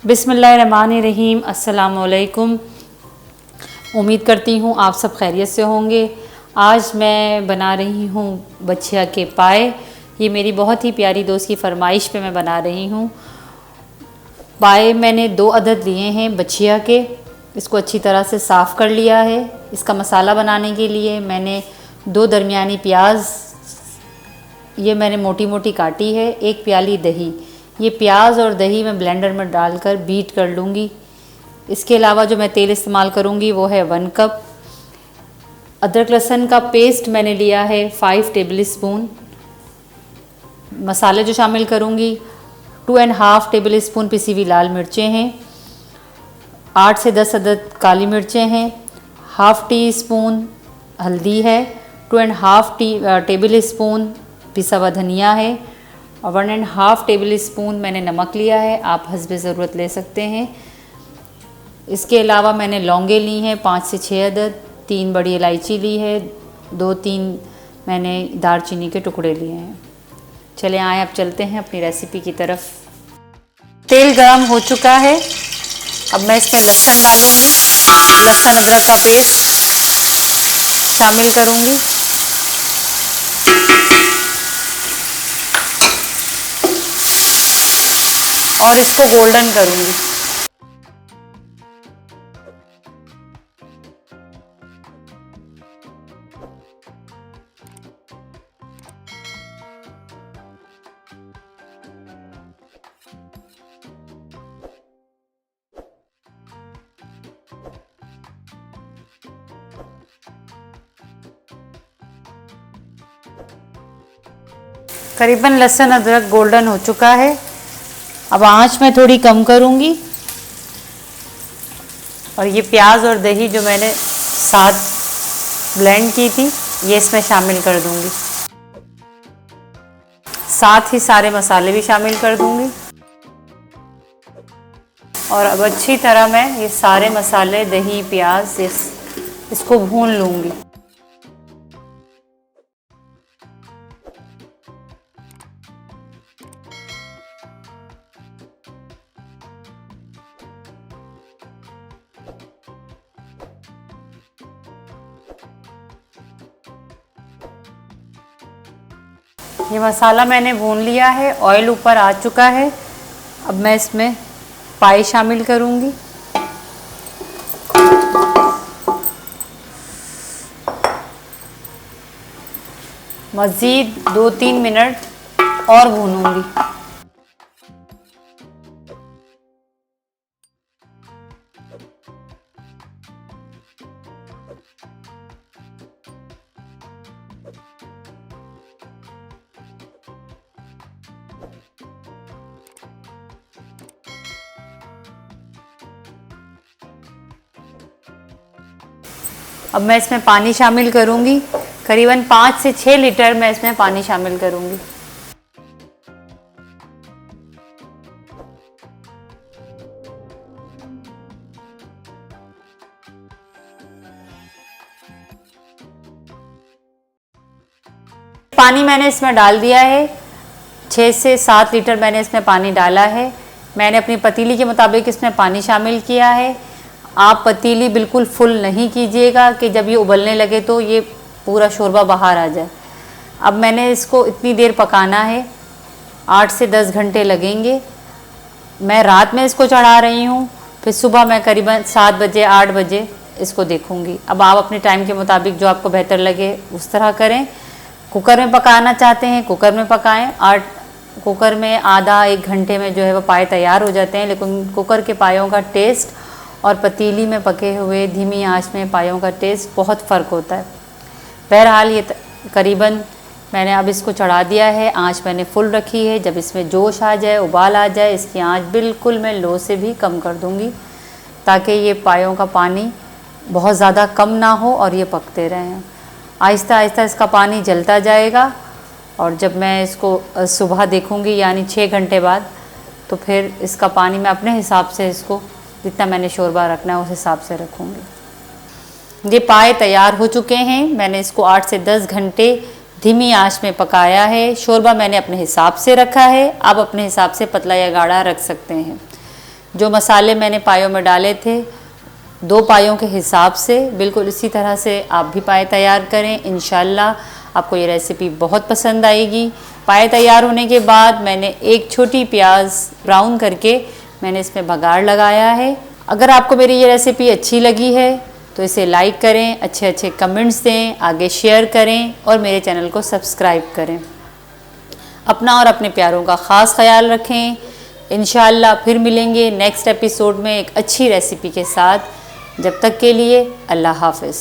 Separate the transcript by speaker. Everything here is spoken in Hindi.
Speaker 1: बिस्मिल्लाहिर्रहमानिर्रहीम। अस्सलामुअलैकुम। उम्मीद करती हूँ आप सब खैरियत से होंगे। आज मैं बना रही हूँ बछिया के पाए। ये मेरी बहुत ही प्यारी दोस्त की फरमाइश पे मैं बना रही हूँ। पाए मैंने 2 अदद लिए हैं बछिया के। इसको अच्छी तरह से साफ़ कर लिया है। इसका मसाला बनाने के लिए मैंने 2 दरमियानी प्याज, ये मैंने मोटी मोटी काटी है। 1 प्याली दही। ये प्याज और दही मैं ब्लेंडर में डालकर बीट कर लूँगी। इसके अलावा जो मैं तेल इस्तेमाल करूँगी वो है 1 कप। अदरक लहसुन का पेस्ट मैंने लिया है 5 टेबल स्पून। मसाले जो शामिल करूँगी 2.5 टेबल स्पून पिसी हुई लाल मिर्चें हैं, 8 से 10 अदद काली मिर्चें हैं, हाफ़ टी स्पून हल्दी है, 2.5 टेबल स्पून पिसा हुआ धनिया है और 1.5 टेबल स्पून मैंने नमक लिया है। आप हस्बे ज़रूरत ले सकते हैं। इसके अलावा मैंने लौंगे ली हैं 5 से 6 अदद, 3 बड़ी इलायची ली है, 2-3 मैंने दालचीनी के टुकड़े लिए हैं। चले आए अब चलते हैं अपनी रेसिपी की तरफ। तेल गरम हो चुका है। अब मैं इसमें लहसुन डालूँगी। लहसुन अदरक का पेस्ट शामिल करूँगी। और इसको गोल्डन करूँगी। करीबन लहसुन अदरक गोल्डन हो चुका है। अब आंच मैं थोड़ी कम करूँगी और ये प्याज और दही जो मैंने साथ ब्लेंड की थी ये इसमें शामिल कर दूँगी। साथ ही सारे मसाले भी शामिल कर दूँगी और अब अच्छी तरह मैं ये सारे मसाले, दही, प्याज इसको भून लूँगी। ये मसाला मैंने भून लिया है, ऑयल ऊपर आ चुका है। अब मैं इसमें पाए शामिल करूँगी। मज़ीद 2-3 मिनट और भूनूंगी। अब मैं इसमें पानी शामिल करूँगी। करीबन 5 से 6 लीटर मैं इसमें पानी शामिल करूँगी। पानी मैंने इसमें डाल दिया है। 6 से 7 लीटर मैंने इसमें पानी डाला है। मैंने अपनी पतीली के मुताबिक इसमें पानी शामिल किया है। आप पतीली बिल्कुल फुल नहीं कीजिएगा कि जब ये उबलने लगे तो ये पूरा शोरबा बाहर आ जाए। अब मैंने इसको इतनी देर पकाना है, 8 से 10 घंटे लगेंगे। मैं रात में इसको चढ़ा रही हूँ, फिर सुबह मैं करीबन 7 बजे 8 बजे इसको देखूँगी। अब आप अपने टाइम के मुताबिक जो आपको बेहतर लगे उस तरह करें। कुकर में पकाना चाहते हैं कुकर में पकाएं। कुकर में आधा 1 घंटे में जो है वो पाए तैयार हो जाते हैं, लेकिन कुकर के पायों का टेस्ट और पतीली में पके हुए धीमी आंच में पायों का टेस्ट बहुत फ़र्क होता है। बहरहाल ये करीबन मैंने अब इसको चढ़ा दिया है। आंच मैंने फुल रखी है। जब इसमें जोश आ जाए, उबाल आ जाए, इसकी आंच बिल्कुल मैं लो से भी कम कर दूंगी ताकि ये पायों का पानी बहुत ज़्यादा कम ना हो और ये पकते रहें। आहिस्ता आहिस्ता इसका पानी जलता जाएगा और जब मैं इसको सुबह देखूंगी यानी 6 घंटे बाद, तो फिर इसका पानी मैं अपने हिसाब से इसको जितना मैंने शोरबा रखना है उस हिसाब से रखूँगी। ये पाए तैयार हो चुके हैं। मैंने इसको 8 से 10 घंटे धीमी आंच में पकाया है। शोरबा मैंने अपने हिसाब से रखा है, आप अपने हिसाब से पतला या गाढ़ा रख सकते हैं। जो मसाले मैंने पायों में डाले थे 2 पायों के हिसाब से, बिल्कुल इसी तरह से आप भी पाए तैयार करें। इंशाल्लाह आपको ये रेसिपी बहुत पसंद आएगी। पाए तैयार होने के बाद मैंने एक छोटी प्याज ब्राउन करके मैंने इसमें बघार लगाया है। अगर आपको मेरी ये रेसिपी अच्छी लगी है तो इसे लाइक करें, अच्छे अच्छे कमेंट्स दें, आगे शेयर करें और मेरे चैनल को सब्सक्राइब करें। अपना और अपने प्यारों का ख़ास ख्याल रखें। इंशाल्लाह फिर मिलेंगे नेक्स्ट एपिसोड में एक अच्छी रेसिपी के साथ। जब तक के लिए अल्लाह हाफ़िज़।